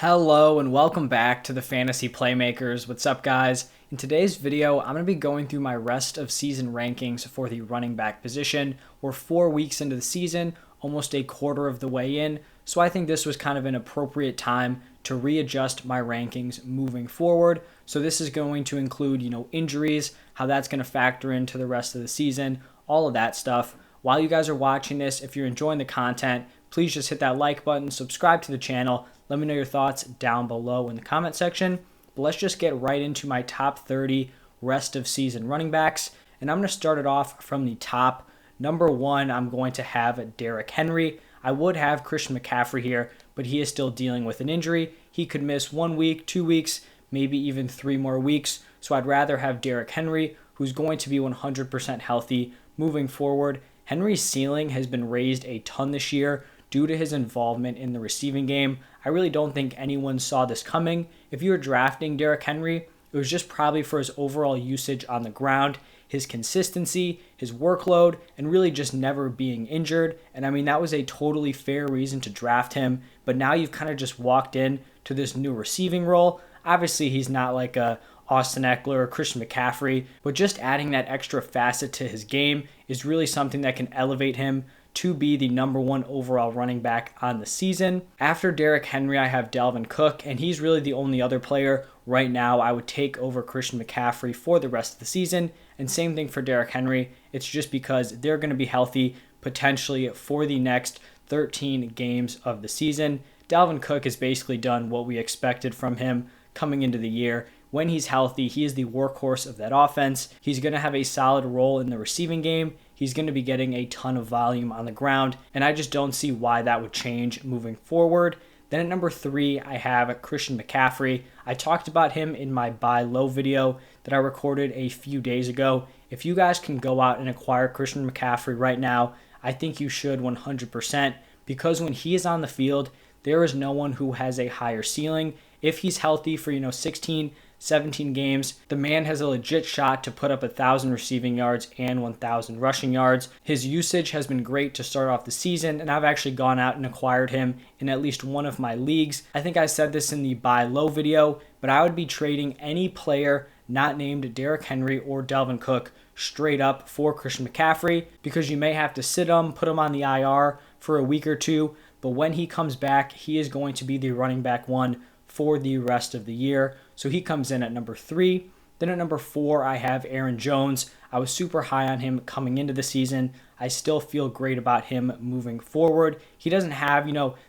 Hello and welcome back to the Fantasy Playmakers. What's up, guys? In today's video, I'm going to be going through my rest of season rankings for the running back position. We're 4 weeks into the season, almost a quarter of the way in, so I think this was kind of an appropriate time to readjust my rankings moving forward. So this is going to include, injuries, how that's going to factor into the rest of the season, all of that stuff. While you guys are watching this, if you're enjoying the content, please just hit that like button, subscribe to the channel. Let me know your thoughts down below in the comment section. But let's just get right into my top 30 rest of season running backs. And I'm going to start it off from the top. Number 1, I'm going to have Derrick Henry. I would have Christian McCaffrey here, but he is still dealing with an injury. He could miss 1 week, 2 weeks, maybe even 3 more weeks. So I'd rather have Derrick Henry, who's going to be 100% healthy moving forward. Henry's ceiling has been raised a ton this year due to his involvement in the receiving game. I really don't think anyone saw this coming. If you were drafting Derrick Henry, it was just probably for his overall usage on the ground, his consistency, his workload, and really just never being injured. And I mean, that was a totally fair reason to draft him. But now you've kind of just walked in to this new receiving role. Obviously, he's not like a Austin Eckler or Christian McCaffrey, but just adding that extra facet to his game is really something that can elevate him to be the number 1 overall running back on the season. After Derrick Henry, I have Dalvin Cook, and he's really the only other player right now I would take over Christian McCaffrey for the rest of the season. And same thing for Derrick Henry. It's just because they're going to be healthy potentially for the next 13 games of the season. Dalvin Cook has basically done what we expected from him coming into the year. When he's healthy, he is the workhorse of that offense. He's going to have a solid role in the receiving game. He's going to be getting a ton of volume on the ground, and I just don't see why that would change moving forward. Then at number 3, I have Christian McCaffrey. I talked about him in my buy low video that I recorded a few days ago. If you guys can go out and acquire Christian McCaffrey right now, I think you should 100%, because when he is on the field, there is no one who has a higher ceiling. If he's healthy for 16, 17 games, the man has a legit shot to put up 1,000 receiving yards and 1,000 rushing yards. His usage has been great to start off the season, and I've actually gone out and acquired him in at least one of my leagues. I think I said this in the buy low video, but I would be trading any player not named Derrick Henry or Dalvin Cook straight up for Christian McCaffrey, because you may have to sit him, put him on the IR for a week or two, but when he comes back, he is going to be the running back 1 for the rest of the year. So he comes in at number 3. Then at number 4, I have Aaron Jones. I was super high on him coming into the season. I still feel great about him moving forward. He doesn't have,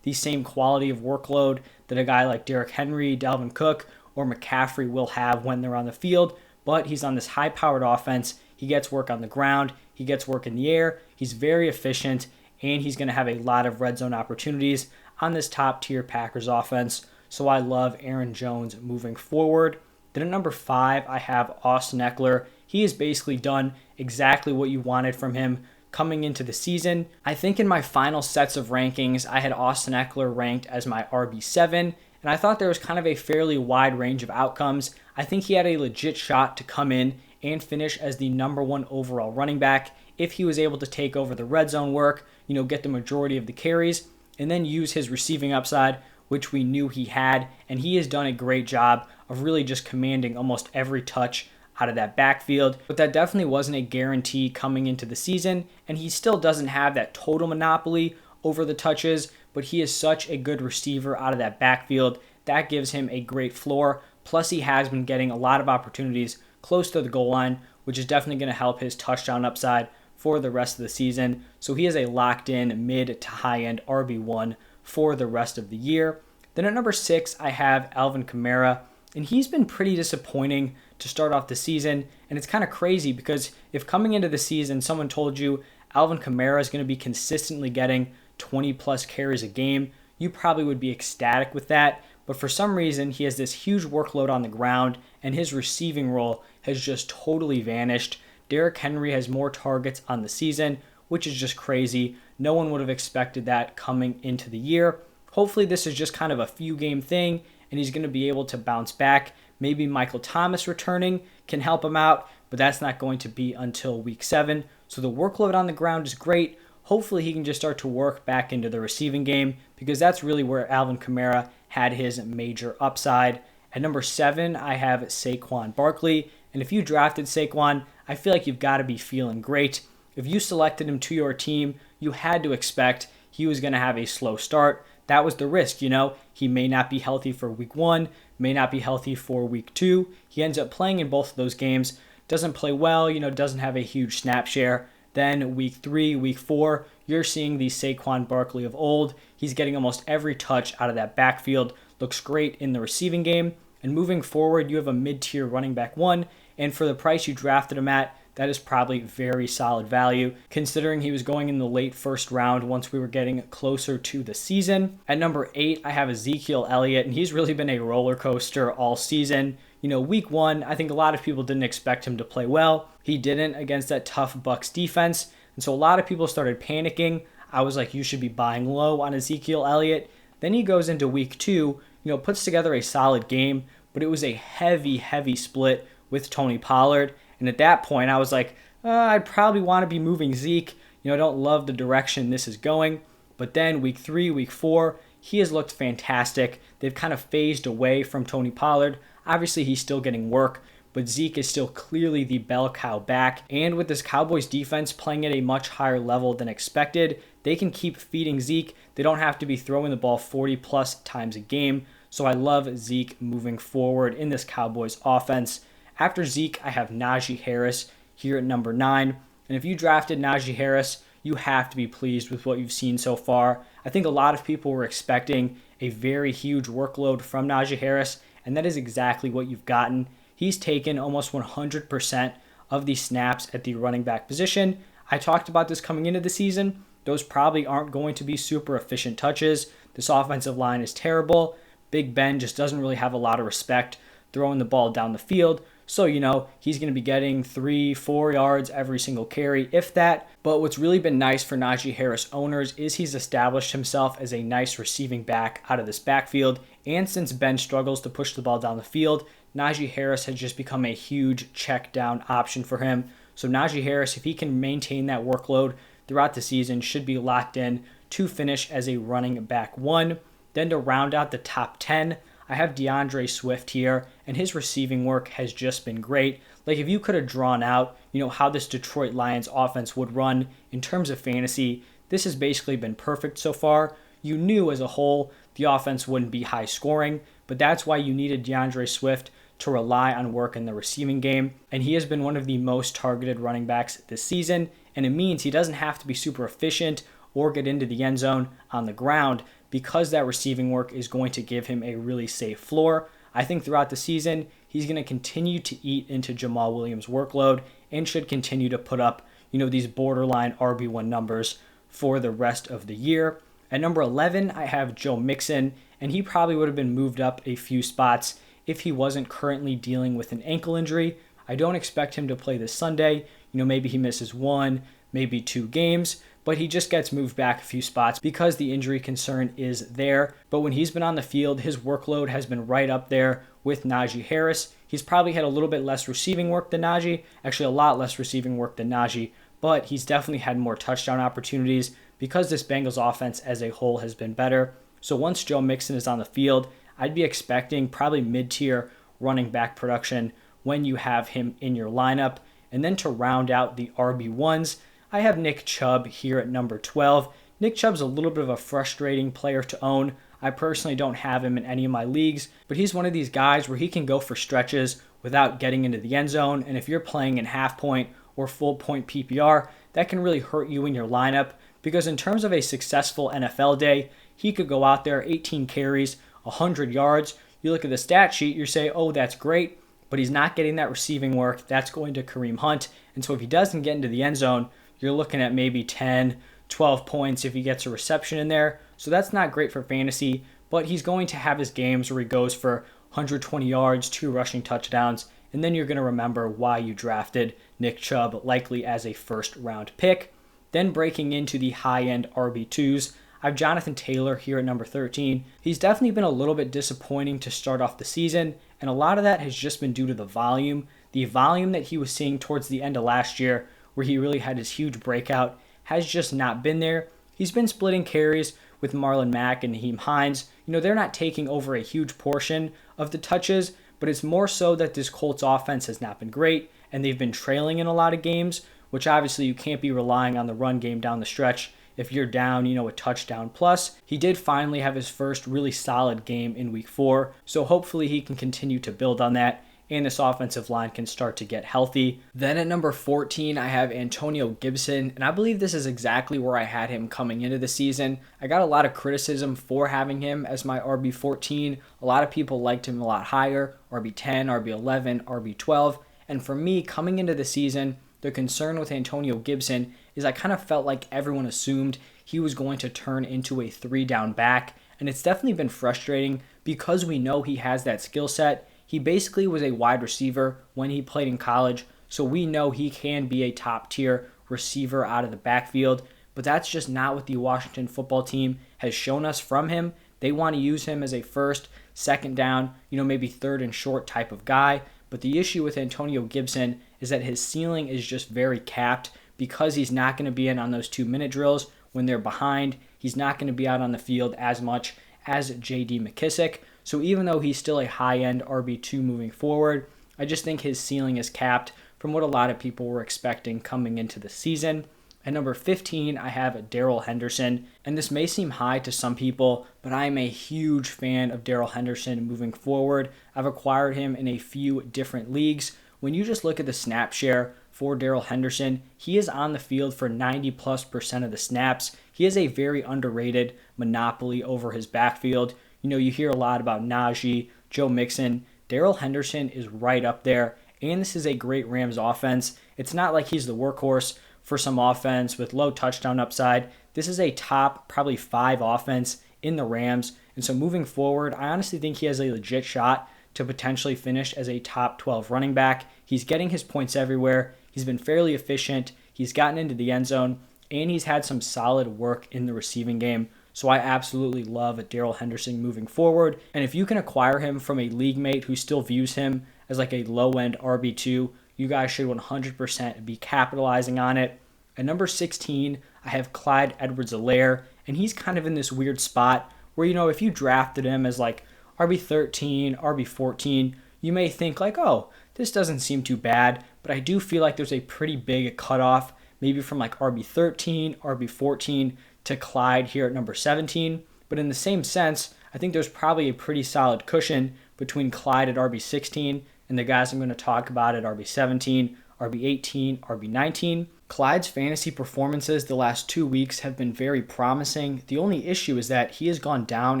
the same quality of workload that a guy like Derrick Henry, Dalvin Cook, or McCaffrey will have when they're on the field, but he's on this high-powered offense. He gets work on the ground. He gets work in the air. He's very efficient, and he's going to have a lot of red zone opportunities on this top-tier Packers offense. So I love Aaron Jones moving forward. Then at number 5, I have Austin Eckler. He has basically done exactly what you wanted from him coming into the season. I think in my final sets of rankings, I had Austin Eckler ranked as my RB7, and I thought there was kind of a fairly wide range of outcomes. I think he had a legit shot to come in and finish as the number 1 overall running back if he was able to take over the red zone work, get the majority of the carries, and then use his receiving upside, which we knew he had, and he has done a great job of really just commanding almost every touch out of that backfield. But that definitely wasn't a guarantee coming into the season, and he still doesn't have that total monopoly over the touches, but he is such a good receiver out of that backfield. That gives him a great floor, plus he has been getting a lot of opportunities close to the goal line, which is definitely going to help his touchdown upside for the rest of the season. So he is a locked-in mid to high-end RB1 for the rest of the year. Then at number 6, I have Alvin Kamara, and he's been pretty disappointing to start off the season, and it's kind of crazy because if coming into the season someone told you Alvin Kamara is going to be consistently getting 20 plus carries a game, you probably would be ecstatic with that, but for some reason he has this huge workload on the ground, and his receiving role has just totally vanished. Derrick Henry has more targets on the season, which is just crazy. No one would have expected that coming into the year. Hopefully this is just kind of a few game thing, and he's going to be able to bounce back. Maybe Michael Thomas returning can help him out, but that's not going to be until week 7. So the workload on the ground is great. Hopefully he can just start to work back into the receiving game, because that's really where Alvin Kamara had his major upside. At number 7, I have Saquon Barkley. And if you drafted Saquon, I feel like you've got to be feeling great. If you selected him to your team, you had to expect he was going to have a slow start. That was the risk, He may not be healthy for week 1, may not be healthy for week 2. He ends up playing in both of those games, doesn't play well, doesn't have a huge snap share. Then week 3, week 4, you're seeing the Saquon Barkley of old. He's getting almost every touch out of that backfield, looks great in the receiving game. And moving forward, you have a mid-tier running back 1, and for the price you drafted him at, that is probably very solid value, considering he was going in the late first round once we were getting closer to the season. At number 8, I have Ezekiel Elliott, and he's really been a roller coaster all season. Week 1, I think a lot of people didn't expect him to play well. He didn't against that tough Bucs defense, and so a lot of people started panicking. I was like, you should be buying low on Ezekiel Elliott. Then he goes into week 2, puts together a solid game, but it was a heavy split with Tony Pollard. And at that point, I was like, I'd probably want to be moving Zeke. I don't love the direction this is going. But then week 3, week 4, he has looked fantastic. They've kind of phased away from Tony Pollard. Obviously, he's still getting work, but Zeke is still clearly the bell cow back. And with this Cowboys defense playing at a much higher level than expected, they can keep feeding Zeke. They don't have to be throwing the ball 40 plus times a game. So I love Zeke moving forward in this Cowboys offense. After Zeke, I have Najee Harris here at number 9. And if you drafted Najee Harris, you have to be pleased with what you've seen so far. I think a lot of people were expecting a very huge workload from Najee Harris, and that is exactly what you've gotten. He's taken almost 100% of the snaps at the running back position. I talked about this coming into the season. Those probably aren't going to be super efficient touches. This offensive line is terrible. Big Ben just doesn't really have a lot of respect throwing the ball down the field. So, he's going to be getting 3-4 yards every single carry, if that. But what's really been nice for Najee Harris owners is he's established himself as a nice receiving back out of this backfield. And since Ben struggles to push the ball down the field, Najee Harris has just become a huge check down option for him. So Najee Harris, if he can maintain that workload throughout the season, should be locked in to finish as a running back 1. Then to round out the top 10, I have DeAndre Swift here, and his receiving work has just been great. Like, if you could have drawn out, how this Detroit Lions offense would run in terms of fantasy, this has basically been perfect so far. You knew as a whole the offense wouldn't be high scoring, but that's why you needed DeAndre Swift to rely on work in the receiving game, and he has been one of the most targeted running backs this season, and it means he doesn't have to be super efficient or get into the end zone on the ground, because that receiving work is going to give him a really safe floor. I think throughout the season, he's going to continue to eat into Jamal Williams' workload and should continue to put up, these borderline RB1 numbers for the rest of the year. At number 11, I have Joe Mixon, and he probably would have been moved up a few spots if he wasn't currently dealing with an ankle injury. I don't expect him to play this Sunday. Maybe he misses 1, maybe 2 games, but he just gets moved back a few spots because the injury concern is there. But when he's been on the field, his workload has been right up there with Najee Harris. He's probably had a little bit less receiving work than Najee, actually a lot less receiving work than Najee, but he's definitely had more touchdown opportunities because this Bengals offense as a whole has been better. So once Joe Mixon is on the field, I'd be expecting probably mid-tier running back production when you have him in your lineup. And then to round out the RB1s, I have Nick Chubb here at number 12. Nick Chubb's a little bit of a frustrating player to own. I personally don't have him in any of my leagues, but he's one of these guys where he can go for stretches without getting into the end zone. And if you're playing in half point or full point PPR, that can really hurt you in your lineup, because in terms of a successful NFL day, he could go out there, 18 carries, 100 yards. You look at the stat sheet, you say, oh, that's great, but he's not getting that receiving work. That's going to Kareem Hunt. And so if he doesn't get into the end zone, you're looking at maybe 10, 12 points if he gets a reception in there. So that's not great for fantasy, but he's going to have his games where he goes for 120 yards, 2 rushing touchdowns, and then you're going to remember why you drafted Nick Chubb, likely as a first-round pick. Then breaking into the high-end RB2s, I have Jonathan Taylor here at number 13. He's definitely been a little bit disappointing to start off the season, and a lot of that has just been due to the volume. The volume that he was seeing towards the end of last year, where he really had his huge breakout, has just not been there. He's been splitting carries with Marlon Mack and Naheem Hines, they're not taking over a huge portion of the touches, but it's more so that this Colts offense has not been great, and they've been trailing in a lot of games, which obviously you can't be relying on the run game down the stretch if you're down, a touchdown plus. He did finally have his first really solid game in week 4, so hopefully he can continue to build on that and this offensive line can start to get healthy. Then at number 14, I have Antonio Gibson, and I believe this is exactly where I had him coming into the season. I got a lot of criticism for having him as my RB14. A lot of people liked him a lot higher, RB10, RB11, RB12, and for me, coming into the season, the concern with Antonio Gibson is I kind of felt like everyone assumed he was going to turn into a 3-down back, and it's definitely been frustrating because we know he has that skill set. He basically was a wide receiver when he played in college, so we know he can be a top-tier receiver out of the backfield, but that's just not what the Washington football team has shown us from him. They want to use him as a first, second down, maybe third and short type of guy, but the issue with Antonio Gibson is that his ceiling is just very capped because he's not going to be in on those 2-minute drills when they're behind. He's not going to be out on the field as much as J.D. McKissic. So even though he's still a high-end RB2 moving forward, I just think his ceiling is capped from what a lot of people were expecting coming into the season. At number 15, I have Darrell Henderson, and this may seem high to some people, but I am a huge fan of Darrell Henderson moving forward. I've acquired him in a few different leagues. When you just look at the snap share for Darrell Henderson, he is on the field for 90+% of the snaps. He is a very underrated monopoly over his backfield. You hear a lot about Najee, Joe Mixon. Darrell Henderson is right up there, and this is a great Rams offense. It's not like he's the workhorse for some offense with low touchdown upside. This is a top, probably 5 offense in the Rams, and so moving forward, I honestly think he has a legit shot to potentially finish as a top 12 running back. He's getting his points everywhere. He's been fairly efficient. He's gotten into the end zone, and he's had some solid work in the receiving game. So I absolutely love Darrell Henderson moving forward. And if you can acquire him from a league mate who still views him as like a low-end RB2, you guys should 100% be capitalizing on it. At number 16, I have Clyde Edwards-Helaire, and he's kind of in this weird spot where, if you drafted him as like RB13, RB14, you may think like, oh, this doesn't seem too bad, but I do feel like there's a pretty big cutoff, maybe from like RB13, RB14, to Clyde here at number 17, but in the same sense, I think there's probably a pretty solid cushion between Clyde at RB16 and the guys I'm going to talk about at RB17, RB18, RB19. Clyde's fantasy performances the last 2 weeks have been very promising. The only issue is that he has gone down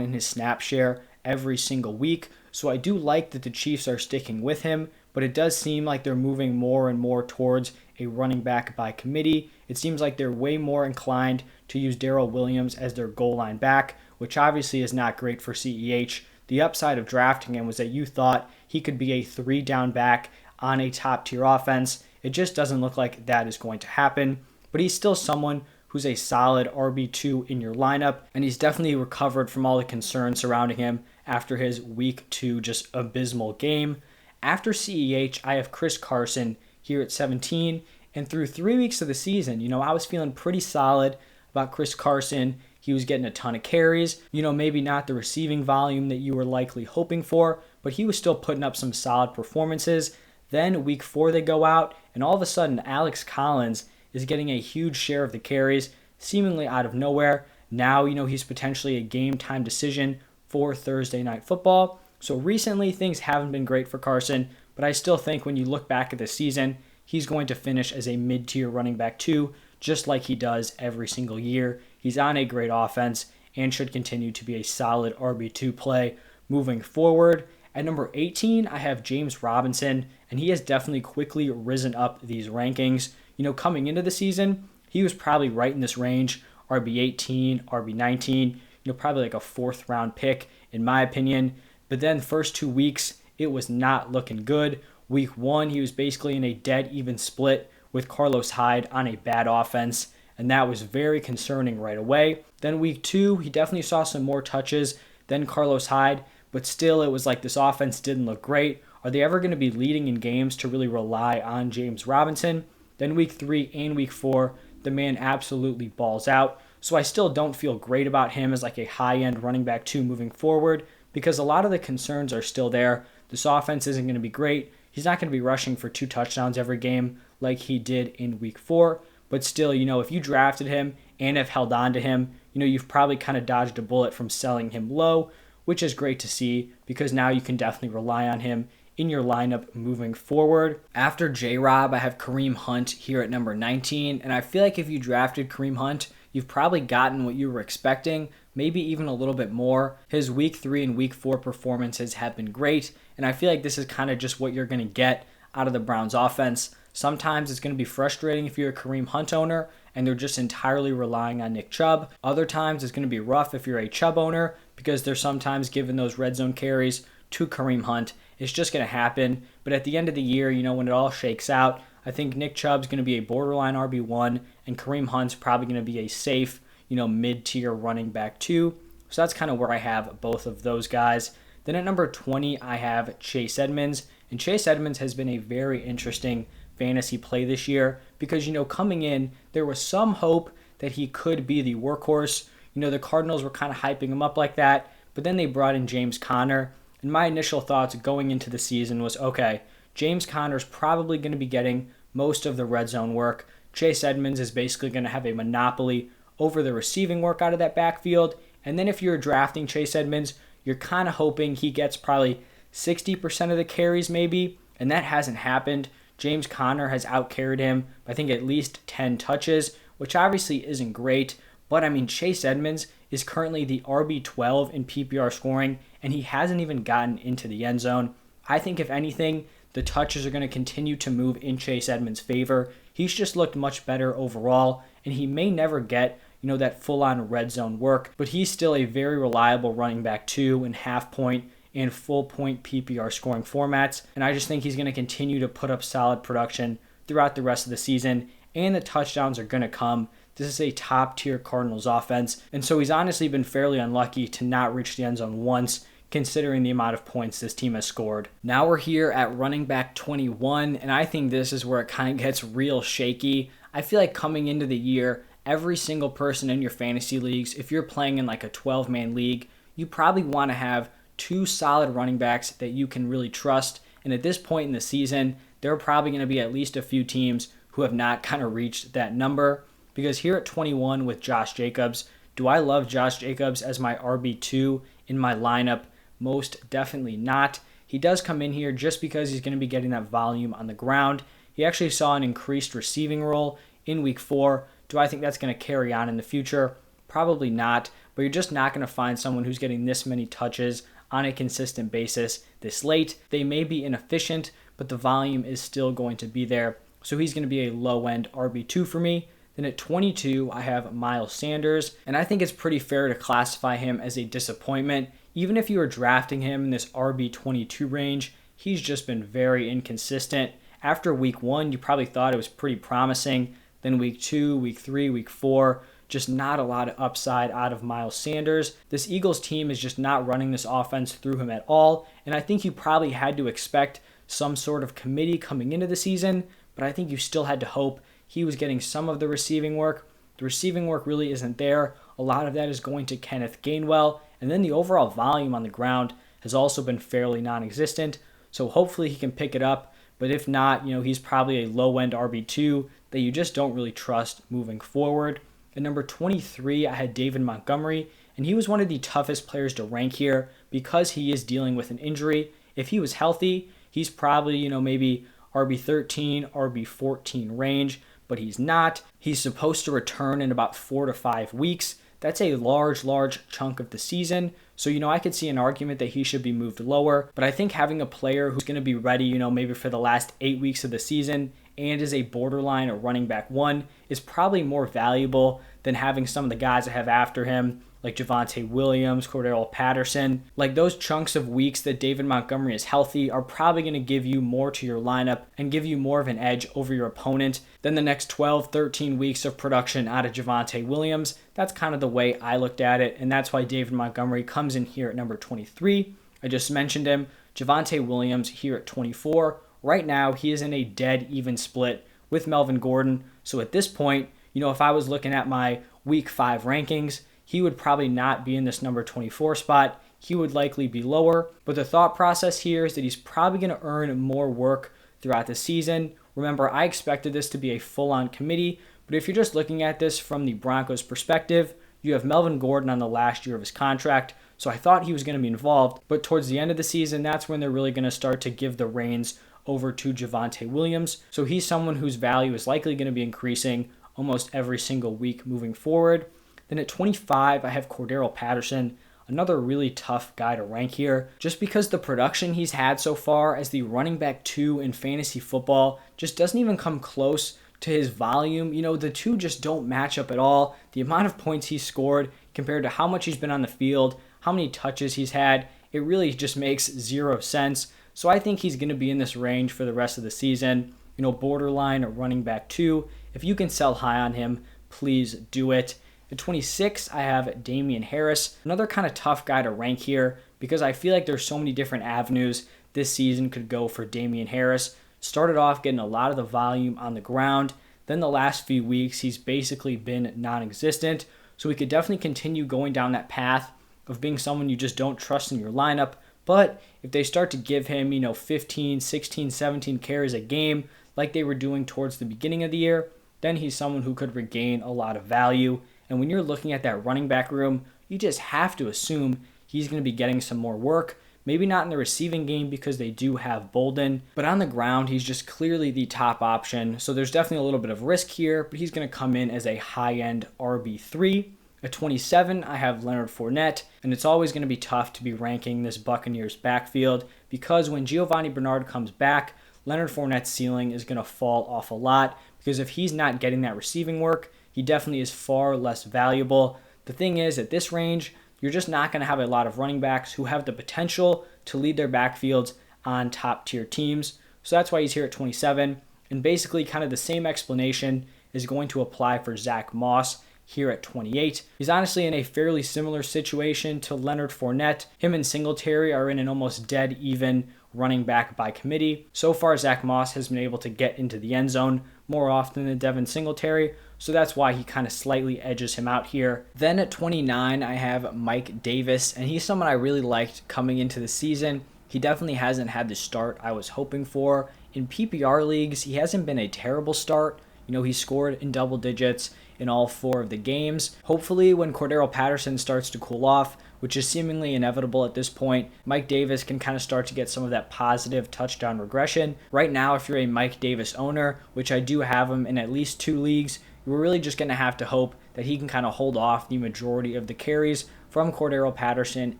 in his snap share every single week, so I do like that the Chiefs are sticking with him, but it does seem like they're moving more and more towards a running back by committee. It seems like they're way more inclined to use Darrell Williams as their goal line back, which obviously is not great for CEH. The upside of drafting him was that you thought he could be a 3-down back on a top-tier offense. It just doesn't look like that is going to happen, but he's still someone who's a solid RB2 in your lineup, and he's definitely recovered from all the concerns surrounding him after his week 2 just abysmal game. After CEH, I have Chris Carson here at 17, and through 3 weeks of the season, I was feeling pretty solid about Chris Carson. He was getting a ton of carries, maybe not the receiving volume that you were likely hoping for, but he was still putting up some solid performances. Then week 4 they go out, and all of a sudden Alex Collins is getting a huge share of the carries, seemingly out of nowhere. Now, he's potentially a game time decision for Thursday Night Football. So recently things haven't been great for Carson, but I still think when you look back at the season, he's going to finish as a mid-tier running back too, just like he does every single year. He's on a great offense and should continue to be a solid RB2 play moving forward. At number 18, I have James Robinson, and he has definitely quickly risen up these rankings. Coming into the season, he was probably right in this range, RB18, RB19, probably like a 4th round pick in my opinion. But then first 2 weeks, it was not looking good. Week 1, he was basically in a dead even split with Carlos Hyde on a bad offense, and that was very concerning right away. Then week 2, he definitely saw some more touches than Carlos Hyde, but still it was like this offense didn't look great. Are they ever going to be leading in games to really rely on James Robinson? Then week 3 and week 4, the man absolutely balls out. So I still don't feel great about him as like a high-end running back 2 moving forward because a lot of the concerns are still there. This offense isn't going to be great. He's not going to be rushing for 2 touchdowns every game like he did in week 4. But still, if you drafted him and have held on to him, you've probably kind of dodged a bullet from selling him low, which is great to see because now you can definitely rely on him in your lineup moving forward. After J-Rob, I have Kareem Hunt here at number 19, and I feel like if you drafted Kareem Hunt, you've probably gotten what you were expecting, maybe even a little bit more. His week 3 and week 4 performances have been great, and I feel like this is kind of just what you're going to get out of the Browns offense. Sometimes it's going to be frustrating if you're a Kareem Hunt owner and they're just entirely relying on Nick Chubb. Other times it's going to be rough if you're a Chubb owner because they're sometimes giving those red zone carries to Kareem Hunt. It's just going to happen. But at the end of the year, when it all shakes out, I think Nick Chubb's going to be a borderline RB1 and Kareem Hunt's probably going to be a safe, mid-tier running back 2. So that's kind of where I have both of those guys. Then at number 20, I have Chase Edmonds. And Chase Edmonds has been a very interesting fantasy play this year because, coming in, there was some hope that he could be the workhorse. The Cardinals were kind of hyping him up like that, but then they brought in James Conner. And my initial thoughts going into the season was, okay, James Conner's probably going to be getting most of the red zone work. Chase Edmonds is basically going to have a monopoly over the receiving work out of that backfield. And then if you're drafting Chase Edmonds, you're kind of hoping he gets probably 60% of the carries maybe, and that hasn't happened. James Conner has outcarried him, I think at least 10 touches, which obviously isn't great. But Chase Edmonds is currently the RB12 in PPR scoring, and he hasn't even gotten into the end zone. I think if anything, the touches are going to continue to move in Chase Edmonds' favor. He's just looked much better overall, and he may never get, that full-on red zone work, but he's still a very reliable running back 2 in half-point and full-point PPR scoring formats, and I just think he's going to continue to put up solid production throughout the rest of the season, and the touchdowns are going to come. This is a top-tier Cardinals offense, and so he's honestly been fairly unlucky to not reach the end zone once, considering the amount of points this team has scored. Now we're here at running back 21, and I think this is where it kind of gets real shaky. I feel like coming into the year, every single person in your fantasy leagues, if you're playing in like a 12-man league, you probably want to have 2 solid running backs that you can really trust. And at this point in the season, there are probably going to be at least a few teams who have not kind of reached that number. Because here at 21 with Josh Jacobs, do I love Josh Jacobs as my RB2 in my lineup? Most definitely not. He does come in here just because he's going to be getting that volume on the ground. He actually saw an increased receiving role in week 4. Do I think that's going to carry on in the future? Probably not, but you're just not going to find someone who's getting this many touches on a consistent basis this late. They may be inefficient, but the volume is still going to be there. So he's going to be a low-end RB2 for me. Then at 22, I have Miles Sanders, and I think it's pretty fair to classify him as a disappointment. Even if you were drafting him in this RB22 range, he's just been very inconsistent. After week 1, you probably thought it was pretty promising. Then week 2, week 3, week 4, just not a lot of upside out of Miles Sanders. This Eagles team is just not running this offense through him at all, and I think you probably had to expect some sort of committee coming into the season, but I think you still had to hope he was getting some of the receiving work. The receiving work really isn't there. A lot of that is going to Kenneth Gainwell, and then the overall volume on the ground has also been fairly non-existent, so hopefully he can pick it up. But if not, he's probably a low-end RB2 that you just don't really trust moving forward. At number 23, I had David Montgomery, and he was one of the toughest players to rank here because he is dealing with an injury. If he was healthy, he's probably, maybe RB13, RB14 range, but he's not. He's supposed to return in about 4 to 5 weeks. That's a large chunk of the season. So, I could see an argument that he should be moved lower, but I think having a player who's going to be ready, maybe for the last 8 weeks of the season and is a borderline or running back 1 is probably more valuable than having some of the guys that have after him, like Javonte Williams, Cordero Patterson. Like those chunks of weeks that David Montgomery is healthy are probably going to give you more to your lineup and give you more of an edge over your opponent than the next 12, 13 weeks of production out of Javonte Williams. That's kind of the way I looked at it, and that's why David Montgomery comes in here at number 23. I just mentioned him. Javonte Williams here at 24. Right now, he is in a dead even split with Melvin Gordon. So at this point, if I was looking at my week 5 rankings, he would probably not be in this number 24 spot. He would likely be lower, but the thought process here is that he's probably going to earn more work throughout the season. Remember, I expected this to be a full-on committee, but if you're just looking at this from the Broncos' perspective, you have Melvin Gordon on the last year of his contract, so I thought he was going to be involved, but towards the end of the season, that's when they're really going to start to give the reins over to Javonte Williams. So he's someone whose value is likely going to be increasing almost every single week moving forward. Then at 25, I have Cordarrelle Patterson, another really tough guy to rank here, just because the production he's had so far as the running back 2 in fantasy football just doesn't even come close to his volume. The two just don't match up at all. The amount of points he's scored compared to how much he's been on the field, how many touches he's had, it really just makes zero sense. So I think he's going to be in this range for the rest of the season. Borderline running back 2. If you can sell high on him, please do it. At 26, I have Damien Harris, another kind of tough guy to rank here because I feel like there's so many different avenues this season could go for Damien Harris. Started off getting a lot of the volume on the ground. Then the last few weeks, he's basically been non-existent. So we could definitely continue going down that path of being someone you just don't trust in your lineup. But if they start to give him, 15, 16, 17 carries a game like they were doing towards the beginning of the year, then he's someone who could regain a lot of value. And when you're looking at that running back room, you just have to assume he's going to be getting some more work. Maybe not in the receiving game because they do have Bolden, but on the ground, he's just clearly the top option. So there's definitely a little bit of risk here, but he's going to come in as a high-end RB3. At 27, I have Leonard Fournette, and it's always going to be tough to be ranking this Buccaneers backfield because when Giovanni Bernard comes back, Leonard Fournette's ceiling is going to fall off a lot because if he's not getting that receiving work, he definitely is far less valuable. The thing is, at this range, you're just not going to have a lot of running backs who have the potential to lead their backfields on top-tier teams. So that's why he's here at 27. And basically, kind of the same explanation is going to apply for Zach Moss here at 28. He's honestly in a fairly similar situation to Leonard Fournette. Him and Singletary are in an almost dead even running back by committee. So far, Zach Moss has been able to get into the end zone more often than Devin Singletary, so that's why he kind of slightly edges him out here. Then at 29, I have Mike Davis, and he's someone I really liked coming into the season. He definitely hasn't had the start I was hoping for. In PPR leagues, he hasn't been a terrible start. He scored in double digits in all 4 of the games. Hopefully, when Cordarrelle Patterson starts to cool off, which is seemingly inevitable at this point, Mike Davis can kind of start to get some of that positive touchdown regression. Right now, if you're a Mike Davis owner, which I do have him in at least 2 leagues, you're really just going to have to hope that he can kind of hold off the majority of the carries from Cordarrelle Patterson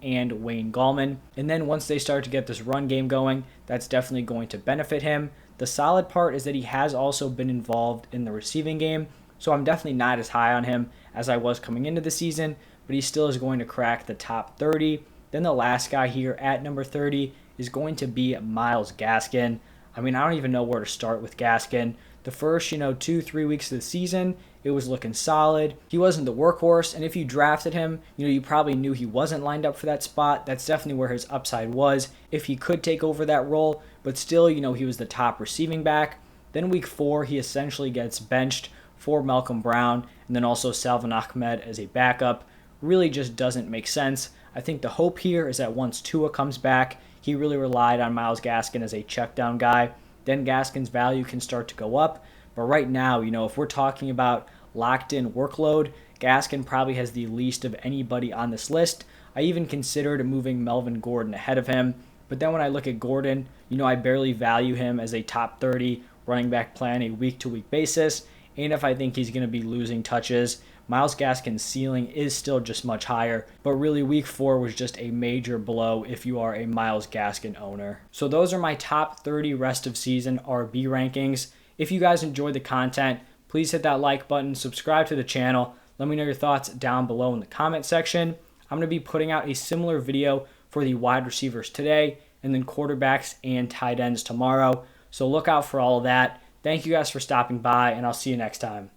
and Wayne Gallman. And then once they start to get this run game going, that's definitely going to benefit him. The solid part is that he has also been involved in the receiving game, so I'm definitely not as high on him as I was coming into the season, but he still is going to crack the top 30. Then the last guy here at number 30 is going to be Myles Gaskin. I don't even know where to start with Gaskin. The first, 2-3 weeks of the season, it was looking solid. He wasn't the workhorse, and if you drafted him, you probably knew he wasn't lined up for that spot. That's definitely where his upside was if he could take over that role, but still, he was the top receiving back. Then week 4, he essentially gets benched for Malcolm Brown, and then also Salvon Ahmed as a backup. Really just doesn't make sense. I think the hope here is that once Tua comes back, he really relied on Myles Gaskin as a check down guy. Then Gaskin's value can start to go up. But right now, if we're talking about locked in workload, Gaskin probably has the least of anybody on this list. I even considered moving Melvin Gordon ahead of him. But then when I look at Gordon, I barely value him as a top 30 running back plan a week-to-week basis. And if I think he's going to be losing touches, Myles Gaskin's ceiling is still just much higher, but really week 4 was just a major blow if you are a Myles Gaskin owner. So those are my top 30 rest of season RB rankings. If you guys enjoyed the content, please hit that like button, subscribe to the channel. Let me know your thoughts down below in the comment section. I'm going to be putting out a similar video for the wide receivers today, and then quarterbacks and tight ends tomorrow. So look out for all of that. Thank you guys for stopping by, and I'll see you next time.